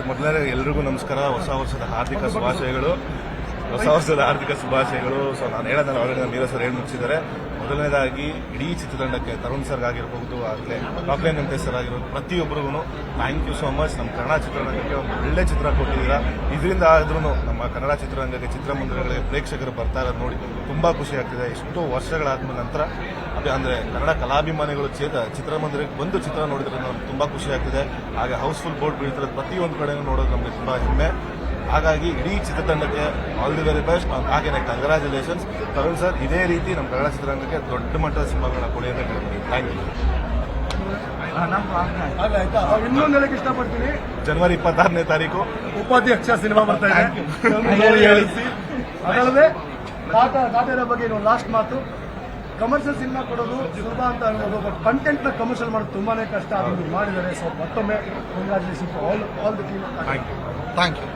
ಮೊದಲನೇ ಎಲ್ರಿಗೂ ನಮಸ್ಕಾರ. ಹೊಸ ವರ್ಷದ ಹಾರ್ದಿಕ ಶುಭಾಶಯಗಳು. ಸೊ ನಾನು ಹೇಳೋದನ್ನ ಆಲ್ರೆಡಿ ಮೀರಾ ಸರ್ ಹೇಳಿ ಮುಗಿಸಿದ್ದಾರೆ. ಮೊದಲನೇದಾಗಿ ಇಡೀ ಚಿತ್ರತಂಡಕ್ಕೆ ತರುಣ್ ಸರ್ ಆಗಿರಬಹುದು, ಆಗಲೇ ರಾಕ್ಲೈನ್ ವೆಂಕಟೇಶ್ ಸರ್ ಆಗಿರ್ಬೋದು, ಪ್ರತಿಯೊಬ್ಬರಿಗೂ ಥ್ಯಾಂಕ್ ಯು ಸೋ ಮಚ್. ನಮ್ಮ ಕನ್ನಡ ಚಿತ್ರರಂಗಕ್ಕೆ ಒಂದು ಒಳ್ಳೆ ಚಿತ್ರ ಕೊಟ್ಟಿದ್ದೀರಾ. ಇದರಿಂದ ಆದ್ರೂ ನಮ್ಮ ಕನ್ನಡ ಚಿತ್ರರಂಗಕ್ಕೆ ಚಿತ್ರಮಂದಿರಗಳಿಗೆ ಪ್ರೇಕ್ಷಕರು ಬರ್ತಾ ಇರೋದು ನೋಡಿ ತುಂಬಾ ಖುಷಿ ಆಗ್ತಿದೆ. ಎಷ್ಟೋ ವರ್ಷಗಳಾದ ನಂತರ ಅಂದ್ರೆ ಕನ್ನಡ ಕಲಾಭಿಮಾನಿಗಳು ಚಿತ್ರಮಂದಿರಕ್ಕೆ ಬಂದು ಚಿತ್ರ ನೋಡಿದ್ರೆ ನಮ್ಗೆ ತುಂಬಾ ಖುಷಿ ಆಗ್ತಿದೆ. ಹಾಗೆ ಹೌಸ್ಫುಲ್ ಬೋರ್ಡ್ ಬೀಳ್ತಿರೋದು ಪ್ರತಿಯೊಂದು ಕಡೆನೂ ನೋಡೋದು ನಮಗೆ ತುಂಬಾ ಹೆಮ್ಮೆ. ಹಾಗಾಗಿ ಇಡೀ ಚಿತ್ರತಂಡಕ್ಕೆ ಆಲ್ ದಿ ವೆರಿ ಬೆಸ್ಟ್. ಹಾಗೇನೆ ಕಂಗ್ರಾಚುಲೇಷನ್ಸ್ ತರುಣ್ ಸರ್. ಇದೇ ರೀತಿ ನಮ್ಮ ಕನ್ನಡ ಚಿತ್ರರಂಗಕ್ಕೆ ದೊಡ್ಡ ಮಟ್ಟದ ಸಿನಿಮಾಗಳನ್ನ ಕೊಡಿ ಅಂತ ಹೇಳ್ತೀನಿ. Thank you. ಇನ್ನೊಂದು ಹೇಳಕ್ಕೆ ಇಷ್ಟಪಡ್ತೀನಿ, ಜನವರಿ 26ನೇ ತಾರೀಕು ಉಪಾಧ್ಯಕ್ಷ ಸಿನಿಮಾ ಬರ್ತಾ ಇದೆ. ಅದಲ್ಲದೆ ಖಾತೆಯ ಬಗ್ಗೆ ಲಾಸ್ಟ್ ಮಾತು, ಕಮರ್ಷಿಯಲ್ ಸಿನಿಮಾ ಕೊಡೋದು ಸುಲಭ ಅಂತ ಅನ್ಬೋದು, ಬಟ್ ಕಂಟೆಂಟ್ ನ ಕಮರ್ಷಿಯಲ್ ಮಾಡೋದು ತುಂಬಾನೇ ಕಷ್ಟ. ಅದನ್ನು ಮಾಡಿದ್ದಾರೆ. ಸೊ ಮತ್ತೊಮ್ಮೆ congratulation all the team. Thank you. Thank you.